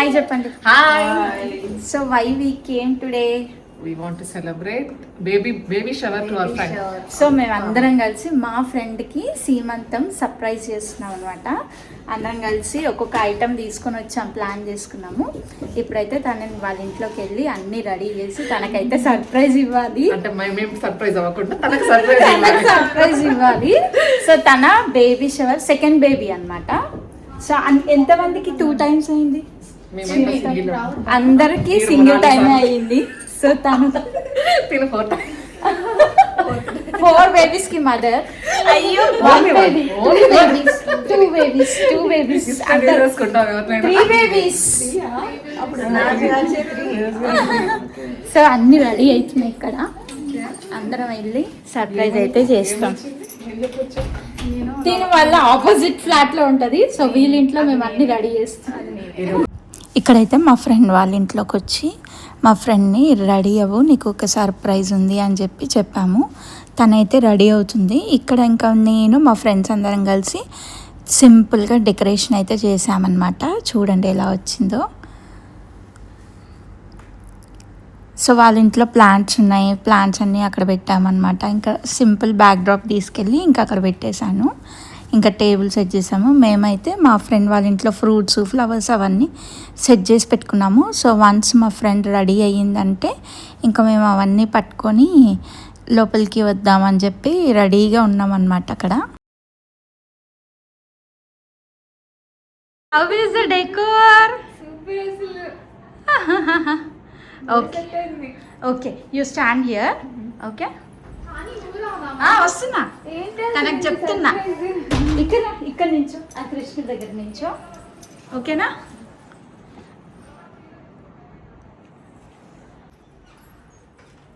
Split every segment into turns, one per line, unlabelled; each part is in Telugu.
హాయ్ చెప్పండి.
Hi.
So why we came today?
We want to celebrate baby shower to our friend.
సో మేమందరం కలిసి మా ఫ్రెండ్కి సీమంతం సర్ప్రైజ్ చేస్తున్నాం అనమాట. అందరం కలిసి ఒక్కొక్క ఐటెం తీసుకొని వచ్చాం, ప్లాన్ చేసుకున్నాము. ఇప్పుడైతే తనని వాళ్ళ ఇంట్లోకి వెళ్ళి అన్ని రెడీ చేసి తనకైతే సర్ప్రైజ్ ఇవ్వాలి.
అంటే మేము సర్ప్రైజ్ అవ్వకుండా తనకు
సర్ప్రైజ్ ఇవ్వాలి. సో తన బేబీ షవర్ సెకండ్ బేబీ అనమాట. సో ఎంతమందికి 2 times అయింది? అందరికి సింగిల్ టైమే అయ్యింది. సో తను 4 babies కి మదర్. అయ్యో 1 baby, 2 babies, 3 babies. సో అన్ని రెడీ అవుతున్నాయి. ఇక్కడ అందరం వెళ్ళి సర్ప్రైజ్ అయితే చేస్తాం. దీని వల్ల ఆపోజిట్ ఫ్లాట్ లో ఉంటది. సో వీళ్ళ ఇంట్లో మేము అన్ని రెడీ చేస్తాం. ఇక్కడైతే మా ఫ్రెండ్ వాళ్ళ ఇంట్లోకి వచ్చి మా ఫ్రెండ్ని రెడీ అవ్వు, నీకు ఒక సర్ప్రైజ్ ఉంది అని చెప్పాము. తనైతే రెడీ అవుతుంది. ఇక్కడ ఇంకా నేను మా ఫ్రెండ్స్ అందరం కలిసి సింపుల్గా డెకరేషన్ అయితే చేసామన్నమాట. చూడండి ఎలా వచ్చిందో. సో వాళ్ళ ఇంట్లో ప్లాంట్స్ ఉన్నాయి, ప్లాంట్స్ అన్నీ అక్కడ పెట్టామన్నమాట. ఇంకా సింపుల్ బ్యాక్ డ్రాప్ తీసుకెళ్ళి ఇంకా అక్కడ పెట్టేశాను. ఇంకా టేబుల్ సెట్ చేసాము. మేమైతే మా ఫ్రెండ్ వాళ్ళ ఇంట్లో ఫ్రూట్స్, ఫ్లవర్స్ అవన్నీ సెట్ చేసి పెట్టుకున్నాము. సో వన్స్ మా ఫ్రెండ్ రెడీ అయ్యిందంటే ఇంకా మేము అవన్నీ పట్టుకొని లోపలికి వద్దామని చెప్పి రెడీగా ఉన్నామన్నమాట అక్కడ. How is the decor? Okay, you stand here. Okay. వస్తున్నా, తనకు చెప్తున్నా. ఇక్కడ నుంచో, ఆ కృష్ణుడి దగ్గర నుంచో. ఓకేనా?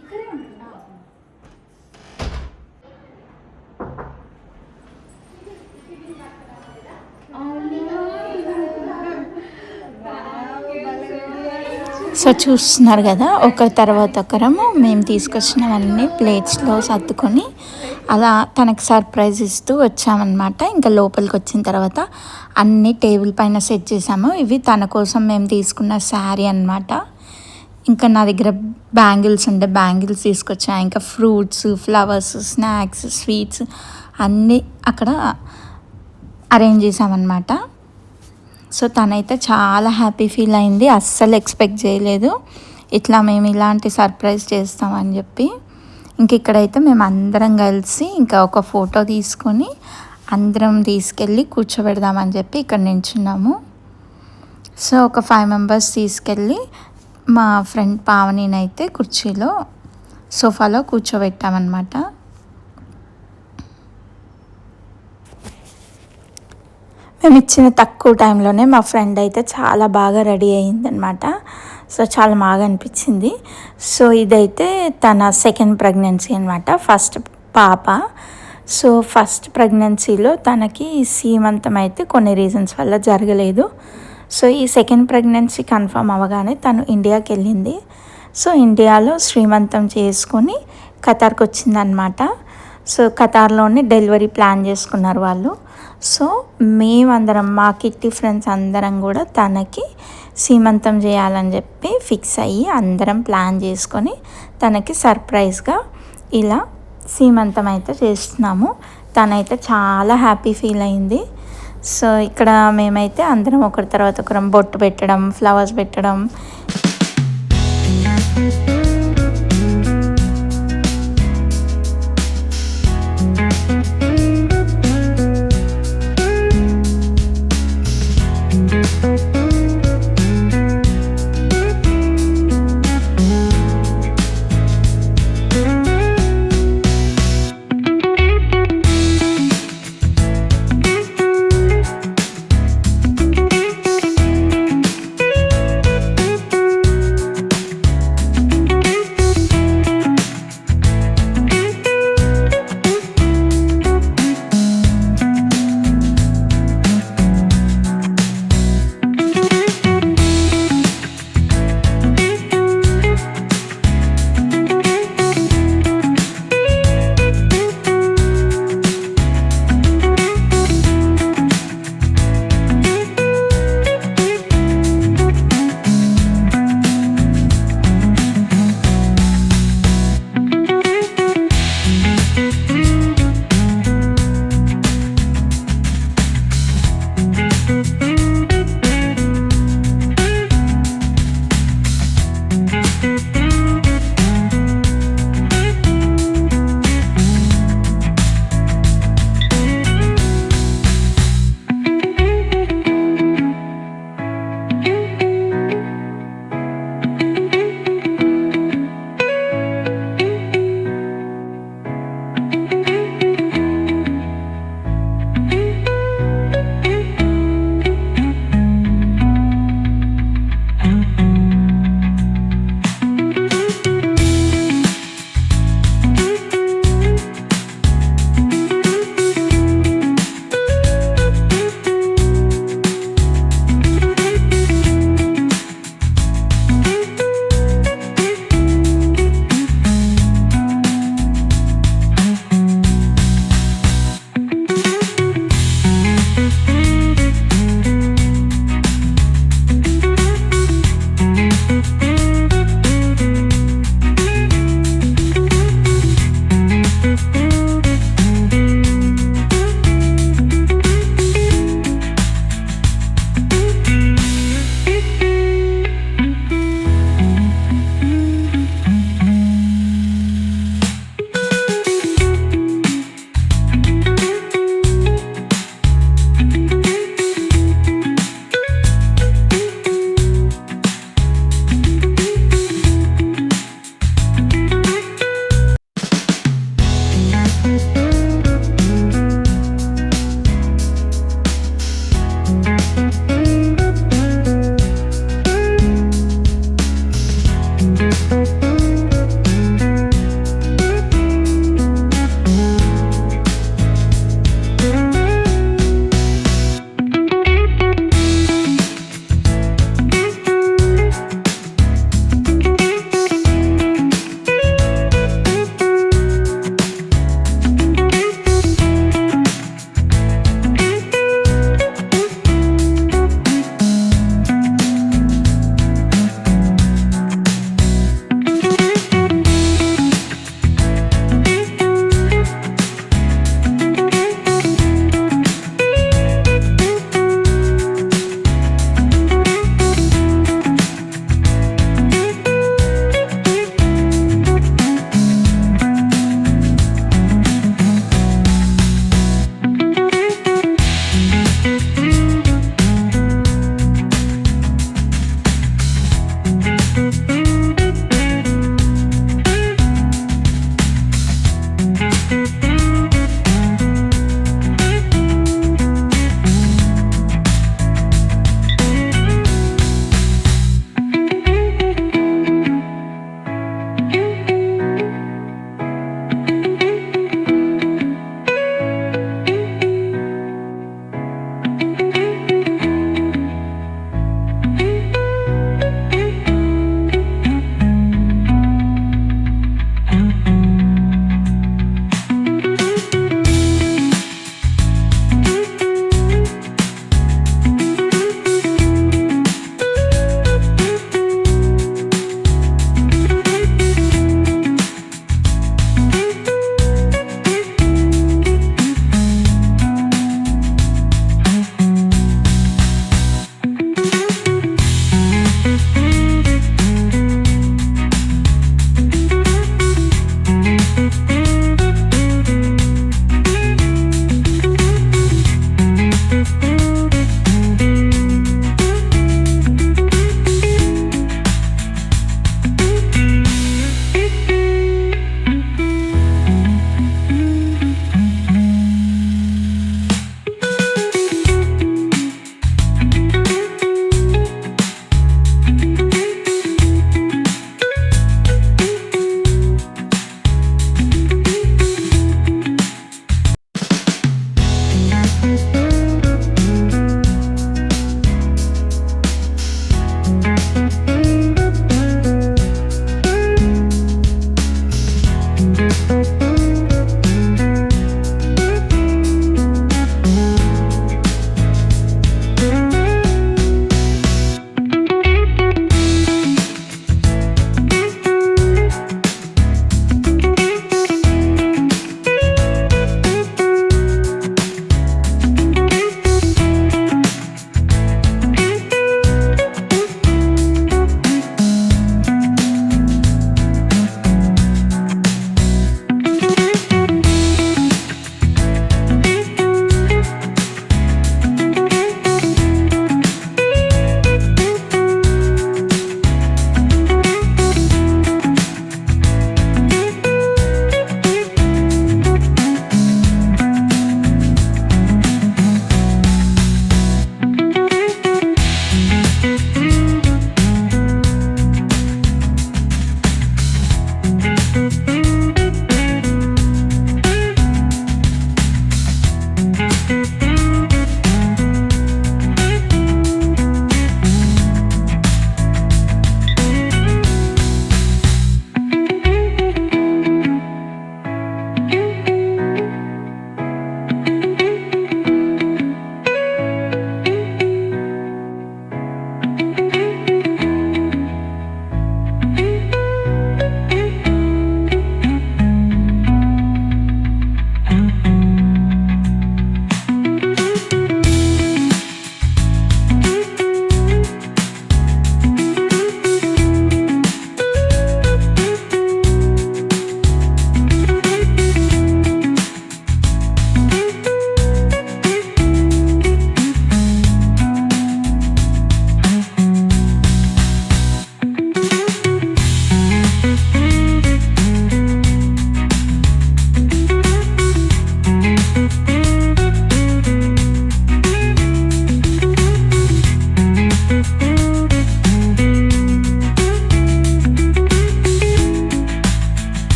ఇక్కడే ఉంటున్నా. సో చూస్తున్నారు కదా, ఒక తర్వాత ఒకరము మేము తీసుకొచ్చినవన్నీ ప్లేట్స్లో సర్దుకొని అలా తనకు సర్ప్రైజ్ ఇస్తూ వచ్చామన్నమాట. ఇంకా లోపలికి వచ్చిన తర్వాత అన్నీ టేబుల్ పైన సెట్ చేసాము. ఇవి తన కోసం మేము తీసుకున్న శారీ అన్నమాట. ఇంకా నా దగ్గర బ్యాంగిల్స్ ఉండే బ్యాంగిల్స్ తీసుకొచ్చా. ఇంకా ఫ్రూట్స్, ఫ్లవర్స్, స్నాక్స్, స్వీట్స్ అన్నీ అక్కడ అరేంజ్ చేసామన్నమాట. సో తనైతే చాలా హ్యాపీ ఫీల్ అయింది. అస్సలు ఎక్స్పెక్ట్ చేయలేదు ఇట్లా మేము ఇలాంటి సర్ప్రైజ్ చేస్తామని చెప్పి. ఇంక ఇక్కడైతే మేము అందరం కలిసి ఇంకా ఒక ఫోటో తీసుకొని అందరం తీసుకెళ్ళి కూర్చోబెడదామని చెప్పి ఇక్కడ నించున్నాము. సో ఒక 5 members తీసుకెళ్ళి మా ఫ్రెండ్ పావనినైతే కుర్చీలో సోఫాలో కూర్చోబెట్టామన్నమాట. మేము ఇచ్చిన తక్కువ టైంలోనే మా ఫ్రెండ్ అయితే చాలా బాగా రెడీ అయ్యిందనమాట. సో చాలా బాగా అనిపించింది. సో ఇదైతే తన సెకండ్ ప్రెగ్నెన్సీ అనమాట, ఫస్ట్ పాప. సో ఫస్ట్ ప్రెగ్నెన్సీలో తనకి సీమంతం అయితే కొన్ని రీజన్స్ వల్ల జరగలేదు. సో ఈ సెకండ్ ప్రెగ్నెన్సీ కన్ఫర్మ్ అవ్వగానే తను ఇండియాకి వెళ్ళింది. సో ఇండియాలో శ్రీమంతం చేసుకొని ఖతార్కి వచ్చిందనమాట. సో ఖతార్లోనే డెలివరీ ప్లాన్ చేసుకున్నారు వాళ్ళు. సో మేమందరం మా కిట్టి ఫ్రెండ్స్ అందరం కూడా తనకి సీమంతం చేయాలని చెప్పి ఫిక్స్ అయ్యి అందరం ప్లాన్ చేసుకొని తనకి సర్ప్రైజ్గా ఇలా సీమంతం అయితే చేస్తున్నాము. తనైతే చాలా హ్యాపీ ఫీల్ అయింది. సో ఇక్కడ మేమైతే అందరం ఒకరి తర్వాత ఒకరం బొట్టు పెట్టడం, ఫ్లవర్స్ పెట్టడం,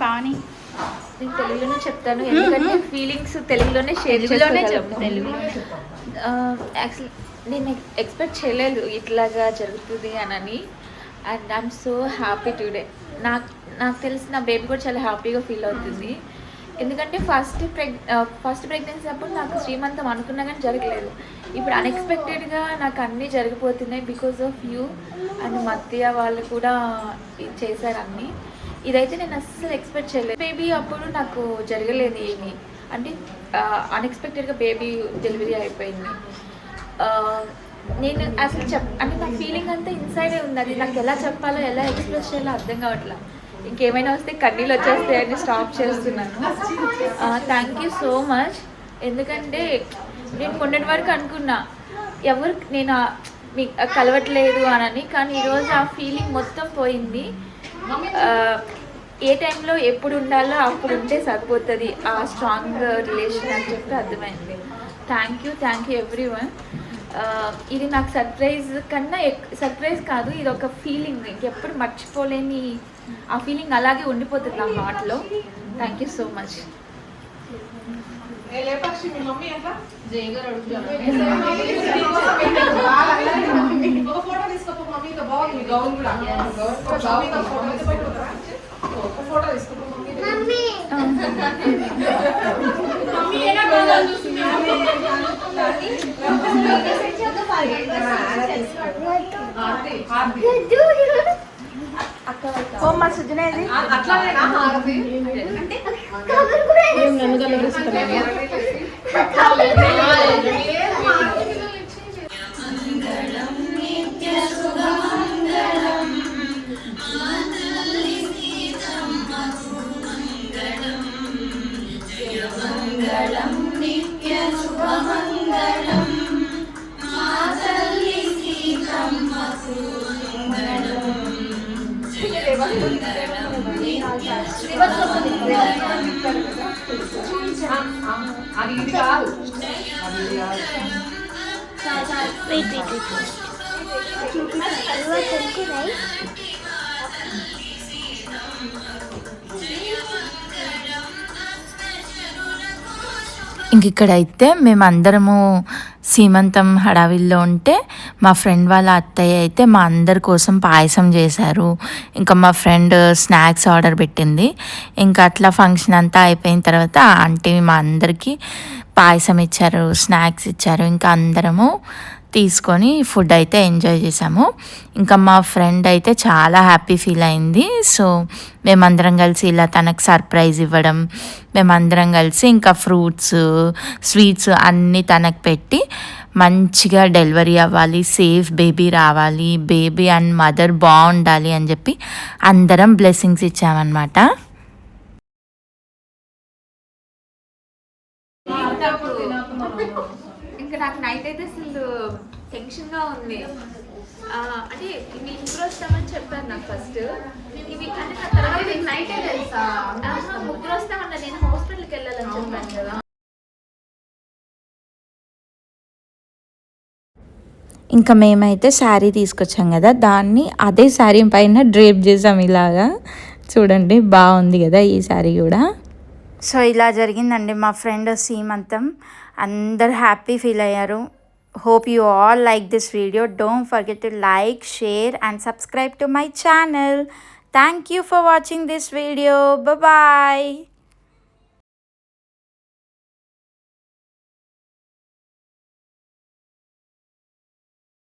పావని
నేను తెలుగులోనే చెప్తాను, ఎందుకంటే ఫీలింగ్స్ తెలుగులోనే షేర్ చేసుకోగలను. యాక్చువల్లీ నేను ఎక్స్పెక్ట్ చేయలేదు ఇట్లాగా జరుగుతుంది అని. And I'm so happy today. నాకు తెలిసి నా బేబీ కూడా చాలా హ్యాపీగా ఫీల్ అవుతుంది. ఎందుకంటే ఫస్ట్ ప్రెగ్నెన్సీ అప్పుడు నాకు శ్రీమంతం అనుకున్నా కానీ జరగలేదు. ఇప్పుడు అన్ఎక్స్పెక్టెడ్గా నాకు అన్నీ జరిగిపోతున్నాయి బికాస్ ఆఫ్ యూ. అండ్ మధ్య వాళ్ళు కూడా చేశారు అన్నీ. ఇదైతే నేను అస్సలు ఎక్స్పెక్ట్ చేయలేదు. బేబీ అప్పుడు నాకు జరగలేదు ఏమి, అంటే అన్ఎక్స్పెక్టెడ్గా బేబీ డెలివరీ అయిపోయింది. నేను అసలు అంటే నా ఫీలింగ్ అంతా ఇన్సైడే ఉంది. అది నాకు ఎలా చెప్పాలో ఎలా ఎక్స్ప్రెస్ చేయాలో అర్థం కావట్లా. ఇంకేమైనా వస్తే కన్నీళ్ళు వచ్చేస్తాయని స్టాప్ చేస్తున్నాను. Thank you so much. ఎందుకంటే నేను మొన్నటి వరకు అనుకున్నా నేను మీకు కలవట్లేదు అని, కానీ ఈరోజు ఆ ఫీలింగ్ మొత్తం పోయింది. ఏ టైంలో ఎప్పుడు ఉండాలో అప్పుడు ఉంటే సరిపోతుంది ఆ స్ట్రాంగ్ రిలేషన్ అని చెప్పి అర్థమైంది. Thank you everyone. ఇది నాకు సర్ప్రైజ్ కన్నా సర్ప్రైజ్ కాదు, ఇది ఒక ఫీలింగ్, ఇంకెప్పుడు మర్చిపోలేని ఆ ఫీలింగ్ అలాగే ఉండిపోతుంది నా హార్ట్లో. Thank you so much.
ఇంక ఇక్కడైతే మేమందరము సీమంతం హడావిల్లో ఉంటే మా ఫ్రెండ్ వాళ్ళ అత్తయ్య అయితే మా అందరి కోసం పాయసం చేశారు. ఇంకా మా ఫ్రెండ్ స్నాక్స్ ఆర్డర్ పెట్టింది. ఇంకా అట్లా ఫంక్షన్ అంతా అయిపోయిన తర్వాత ఆంటీ మా అందరికీ పాయసం ఇచ్చారు, స్నాక్స్ ఇచ్చారు. ఇంకా అందరము తీసుకొని ఫుడ్ అయితే ఎంజాయ్ చేసాము. ఇంకా మా ఫ్రెండ్ అయితే చాలా హ్యాపీ ఫీల్ అయింది. సో మేమందరం కలిసి ఇలా తనకు సర్ప్రైజ్ ఇవ్వడం, మేమందరం కలిసి ఇంకా ఫ్రూట్స్, స్వీట్స్ అన్నీ తనకు పెట్టి మంచిగా డెలివరీ అవ్వాలి, సేఫ్ బేబీ రావాలి, బేబీ అండ్ మదర్ బాగుండాలి అని చెప్పి అందరం బ్లెస్సింగ్స్ ఇచ్చామన్నమాట.
ఇంకా నాకు నైట్ అయితే అసలు టెన్షన్గా ఉంది. అంటే ఇవి ఇంప్రూవ్ వస్తామని చెప్పారు నాకు ఫస్ట్. ఇవి అంటే నా తర్వాత నైట్ తెలుసా ముగ్గురు వస్తామన్నా, నేను హాస్పిటల్కి వెళ్ళాలని చెప్పాను కదా.
ఇంకా మేమైతే శారీ తీసుకొచ్చాం కదా, దాన్ని అదే శారీ పైన డ్రేప్ చేసాం ఇలాగా. చూడండి బాగుంది కదా ఈ శారీ కూడా. సో ఇలా జరిగిందండి మా ఫ్రెండ్ సీమంతం. అందరు హ్యాపీ ఫీల్ అయ్యారు. Hope you all like this video. Don't forget to like, share and subscribe to my channel. Thank you for watching this video. Bye bye.